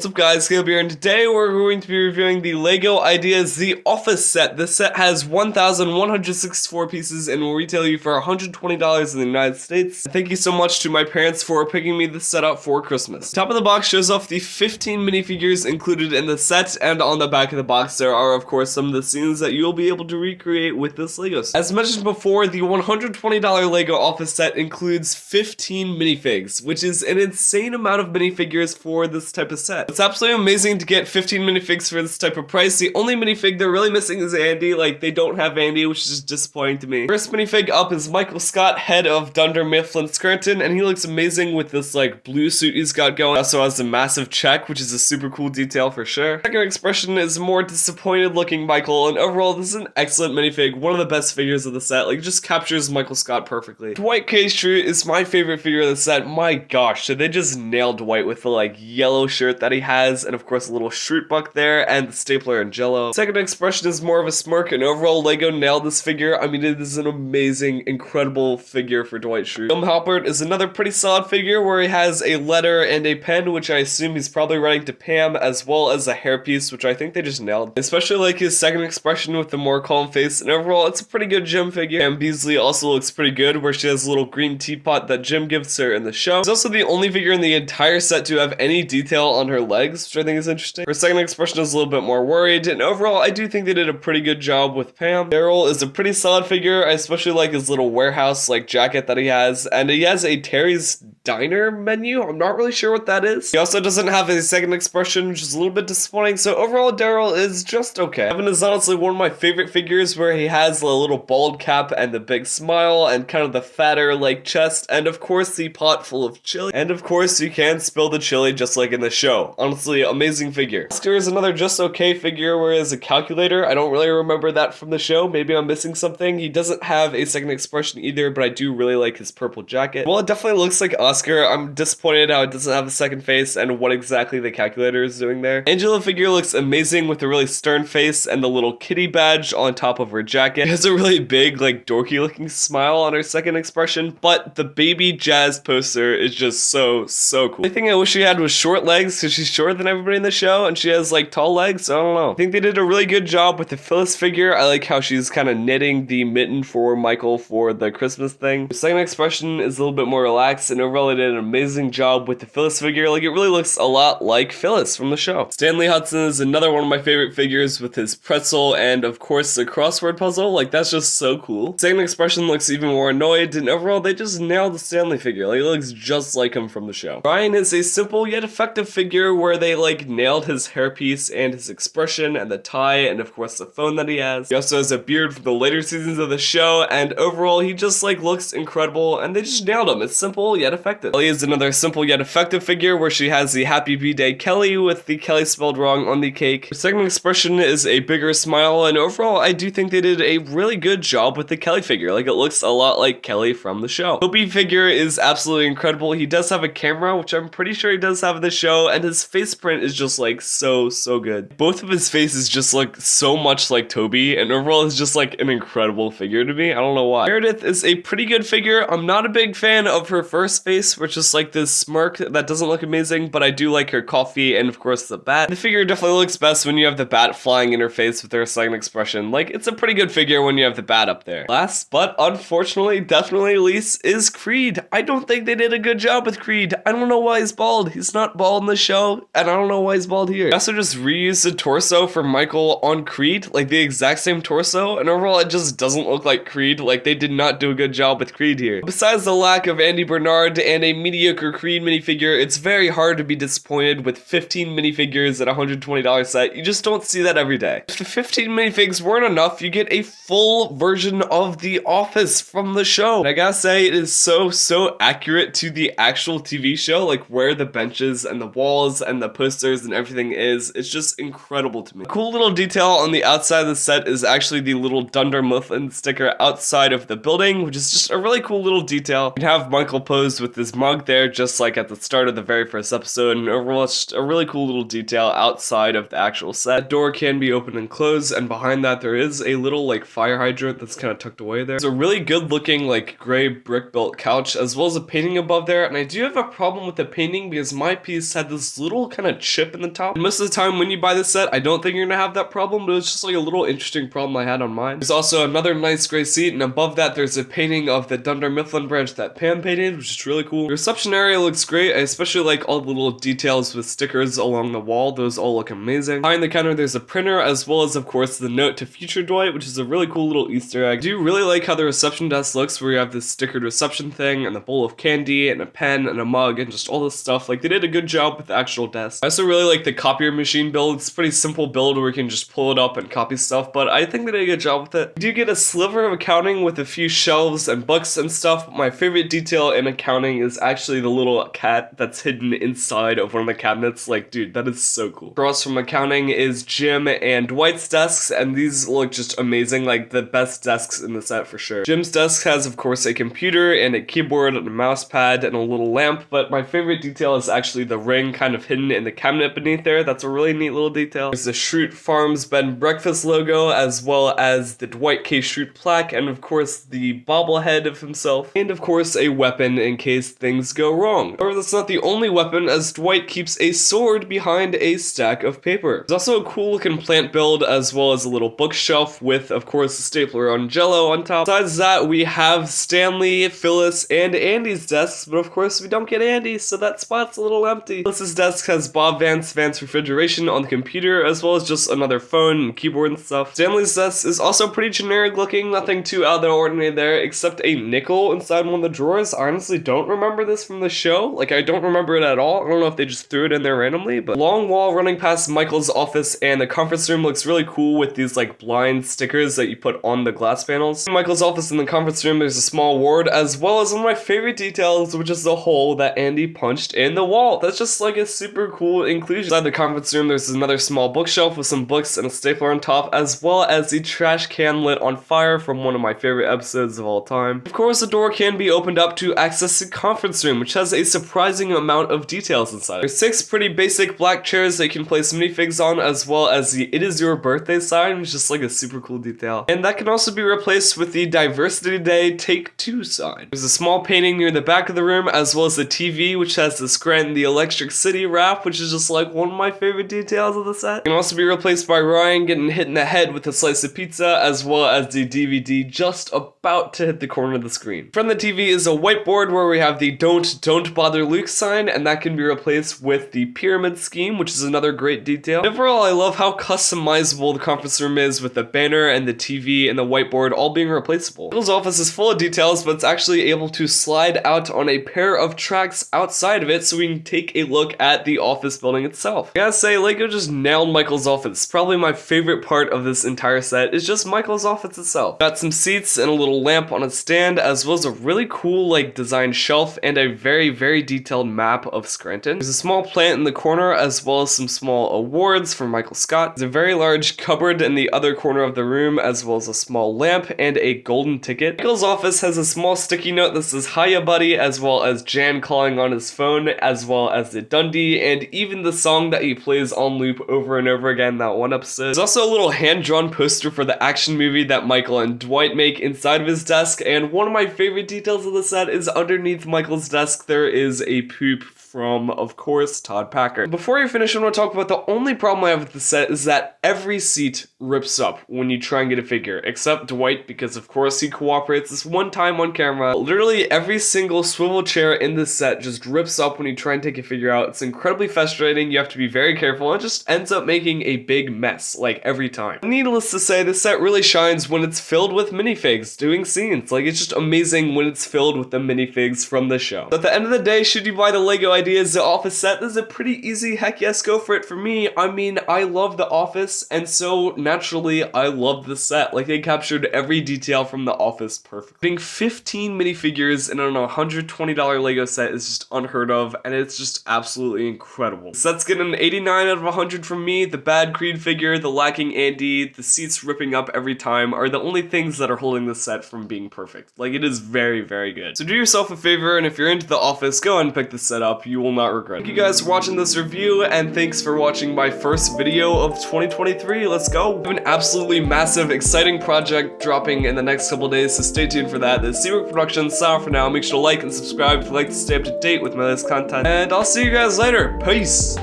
What's up guys, Caleb here, and today we're going to be reviewing the LEGO Ideas The Office set. This set has 1,164 pieces and will retail you for $120 in the United States. Thank you so much to my parents for picking me this set up for Christmas. Top of the box shows off the 15 minifigures included in the set, and on the back of the box there are of course some of the scenes that you'll be able to recreate with this LEGO set. As mentioned before, the $120 LEGO Office set includes 15 minifigs, which is an insane amount of minifigures for this type of set. It's absolutely amazing to get 15 minifigs for this type of price. The only minifig they're really missing is Andy. Like, they don't have Andy, which is just disappointing to me. First minifig up is Michael Scott, head of Dunder Mifflin Skirton, and he looks amazing with this like blue suit he's got going. Also has a massive check, which is a super cool detail for sure. Second expression is more disappointed looking Michael, and overall this is an excellent minifig, one of the best figures of the set. Like, it just captures Michael Scott perfectly. Dwight K. Schrute is my favorite figure of the set. My gosh, did they just nail Dwight with the like yellow shirt that he has, and of course a little Schrute buck there, and the stapler in jello. Second expression is more of a smirk, and overall LEGO nailed this figure. I mean, it is an amazing, incredible figure for Dwight Schrute. Tom Halpert is another pretty solid figure where he has a letter and a pen, which I assume he's probably writing to Pam, as well as a hairpiece, which I think they just nailed. Especially like his second expression with the more calm face, and overall it's a pretty good Jim figure. Pam Beasley also looks pretty good, where she has a little green teapot that Jim gives her in the show. She's also the only figure in the entire set to have any detail on her legs, which I think is interesting. Her second expression is a little bit more worried, and overall I do think they did a pretty good job with Pam. Daryl is a pretty solid figure. I especially like his little warehouse like jacket that he has, and he has a Terry's Diner menu. I'm not really sure what that is. He also doesn't have a second expression, which is a little bit disappointing, so overall Daryl is just okay. Evan is honestly one of my favorite figures, where he has a little bald cap and the big smile and kind of the fatter like chest, and of course the pot full of chili, and of course you can spill the chili just like in the show. Honestly, amazing figure. Oscar is another just okay figure where he has a calculator. I don't really remember that from the show. Maybe I'm missing something. He doesn't have a second expression either, but I do really like his purple jacket. Well, it definitely looks like Oscar. I'm disappointed how it doesn't have a second face and what exactly the calculator is doing there. Angela figure looks amazing with a really stern face and the little kitty badge on top of her jacket. She has a really big, like, dorky looking smile on her second expression, but the baby Jazz poster is just so cool. The only thing I wish she had was short legs, because she's shorter than everybody in the show, and she has like tall legs, so I don't know. I think they did a really good job with the Phyllis figure. I like how she's kind of knitting the mitten for Michael for the Christmas thing. The second expression is a little bit more relaxed, and overall they did an amazing job with the Phyllis figure. Like, it really looks a lot like Phyllis from the show. Stanley Hudson is another one of my favorite figures with his pretzel and of course the crossword puzzle. Like, that's just so cool. Second expression looks even more annoyed, and overall they just nailed the Stanley figure. Like, it looks just like him from the show. Ryan is a simple yet effective figure where they like nailed his hairpiece and his expression and the tie and of course the phone that he has. He also has a beard from the later seasons of the show, and overall he just like looks incredible, and they just nailed him. It's simple yet effective. Kelly is another simple yet effective figure where she has the Happy B-Day Kelly with the Kelly spelled wrong on the cake. Her second expression is a bigger smile, and overall I do think they did a really good job with the Kelly figure. Like, it looks a lot like Kelly from the show. Toby figure is absolutely incredible. He does have a camera, which I'm pretty sure he does have in the show, and his face print is just like so good. Both of his faces just look so much like Toby, and overall is just like an incredible figure to me. I don't know why. Meredith is a pretty good figure. I'm not a big fan of her first face, which is like this smirk that doesn't look amazing, but I do like her coffee and of course the bat. The figure definitely looks best when you have the bat flying in her face with her second expression. Like, it's a pretty good figure when you have the bat up there. Last but unfortunately definitely least is Creed. I don't think they did a good job with Creed. I don't know why he's bald. He's not bald in the show, and I don't know why he's bald here. They also just reused the torso for Michael on Creed, like the exact same torso, and overall it just doesn't look like Creed. Like, they did not do a good job with Creed here. Besides the lack of Andy Bernard and a mediocre Creed minifigure, it's very hard to be disappointed with 15 minifigures at a $120 set. You just don't see that every day. If the 15 minifigs weren't enough, you get a full version of The Office from the show. And I gotta say, it is so accurate to the actual TV show, like where the benches and the walls and the posters and everything is. It's just incredible to me. A cool little detail on the outside of the set is actually the little Dunder Mifflin sticker outside of the building, which is just a really cool little detail. You can have Michael pose with his mug there, just like at the start of the very first episode, and overall it's just a really cool little detail outside of the actual set. The door can be open and closed, and behind that there is a little like fire hydrant that's kind of tucked away there. It's a really good looking like gray brick built couch, as well as a painting above there, and I do have a problem with the painting because my piece had this little little kind of chip in the top. And most of the time when you buy this set, I don't think you're gonna have that problem, but it's just like a little interesting problem I had on mine. There's also another nice gray seat, and above that there's a painting of the Dunder Mifflin branch that Pam painted, which is really cool. The reception area looks great. I especially like all the little details with stickers along the wall. Those all look amazing. Behind the counter there's a printer, as well as of course the note to future Dwight, which is a really cool little Easter egg. I do really like how the reception desk looks, where you have this stickered reception thing and a bowl of candy and a pen and a mug and just all this stuff. Like, they did a good job with the actual desk. I also really like the copier machine build. It's a pretty simple build where you can just pull it up and copy stuff, but I think they did a good job with it. You do get a sliver of accounting with a few shelves and books and stuff. My favorite detail in accounting is actually the little cat that's hidden inside of one of the cabinets. Like, dude, that is so cool. Across from accounting is Jim and Dwight's desks, and these look just amazing, like the best desks in the set for sure. Jim's desk has, of course, a computer and a keyboard and a mouse pad and a little lamp, but my favorite detail is actually the ring kind of hidden in the cabinet beneath there. That's a really neat little detail. There's the Schrute Farms Bed and Breakfast logo, as well as the Dwight K. Schrute plaque, and of course the bobblehead of himself, and of course a weapon in case things go wrong. However, that's not the only weapon, as Dwight keeps a sword behind a stack of paper. There's also a cool looking plant build, as well as a little bookshelf with, of course, a stapler on Jello on top. Besides that, we have Stanley, Phyllis, and Andy's desks, but of course we don't get Andy, so that spot's a little empty. Phyllis's desk has Bob Vance Refrigeration on the computer, as well as just another phone and keyboard and stuff. Stanley's desk is also pretty generic looking, nothing too out of the ordinary there, except a nickel inside one of the drawers. I honestly don't remember this from the show. Like, I don't remember it at all. I don't know if they just threw it in there randomly, but long wall running past Michael's office, and the conference room looks really cool with these like blind stickers that you put on the glass panels. In Michael's office in the conference room, there's a small ward, as well as one of my favorite details, which is the hole that Andy punched in the wall. That's just like a super cool inclusion. Inside the conference room, there's another small bookshelf with some books and a stapler on top, as well as the trash can lit on fire from one of my favorite episodes of all time. Of course, the door can be opened up to access the conference room, which has a surprising amount of details inside. There's 6 pretty basic black chairs that you can place minifigs on, as well as the "It Is Your Birthday" sign, which is just like a super cool detail. And that can also be replaced with the "Diversity Day Take 2" sign. There's a small painting near the back of the room, as well as the TV, which has the Scranton the Electric City wrap, which is just like one of my favorite details of the set. It can also be replaced by Ryan getting hit in the head with a slice of pizza, as well as the DVD just about to hit the corner of the screen. In front of the TV is a whiteboard where we have the Don't Bother Luke sign, and that can be replaced with the pyramid scheme, which is another great detail. Overall, I love how customizable the conference room is, with the banner and the TV and the whiteboard all being replaceable. Michael's office is full of details, but it's actually able to slide out on a pair of tracks outside of it, so we can take a look at the office building itself. I gotta say, LEGO just nailed Michael's office. Probably my favorite part of this entire set is just Michael's office itself. Got some seats and a little lamp on a stand, as well as a really cool like design shelf and a very detailed map of Scranton. There's a small plant in the corner, as well as some small awards for Michael Scott. There's a very large cupboard in the other corner of the room, as well as a small lamp and a golden ticket. Michael's office has a small sticky note that says "Hiya buddy," as well as Jan calling on his phone, as well as the Dundee, and even the song that he plays on loop over and over again in that one episode. There's also a little hand-drawn poster for the action movie that Michael and Dwight make inside of his desk, and one of my favorite details of the set is underneath Michael's desk there is a poop from, of course, Todd Packer. Before you finish, I want to talk about the only problem I have with the set is that every seat rips up when you try and get a figure, except Dwight, because of course he cooperates this one time on camera. Literally every single swivel chair in this set just rips up when you try and take a figure out. It's incredibly frustrating. You have to be very careful, and it just ends up making a big mess, like every time. Needless to say, this set really shines when it's filled with minifigs doing scenes. Like, it's just amazing when it's filled with the minifigs from the show. So at the end of the day, should you buy the LEGO Ideas The Office set, this is a pretty easy heck yes go for it for me. I mean, I love The Office, and so naturally I love the set. Like, they captured every detail from The Office perfectly. Getting 15 minifigures in an $120 LEGO set is just unheard of, and it's just absolutely incredible. The set's getting an 89 out of 100 from me. The bad Creed figure, the lacking Andy, the seats ripping up every time are the only things that are holding the set from being perfect. Like, it is very good. So do yourself a favor, and if you're into The Office, go ahead and pick this set up. You will not regret it. Thank you guys for watching this review, and thanks for watching my first video of 2023. Let's go. We have an absolutely massive, exciting project dropping in the next couple days, so stay tuned for that. This is Seabrook Productions. Sign off for now. Make sure to like and subscribe if you'd like to stay up to date with my latest content, and I'll see you guys later. Peace.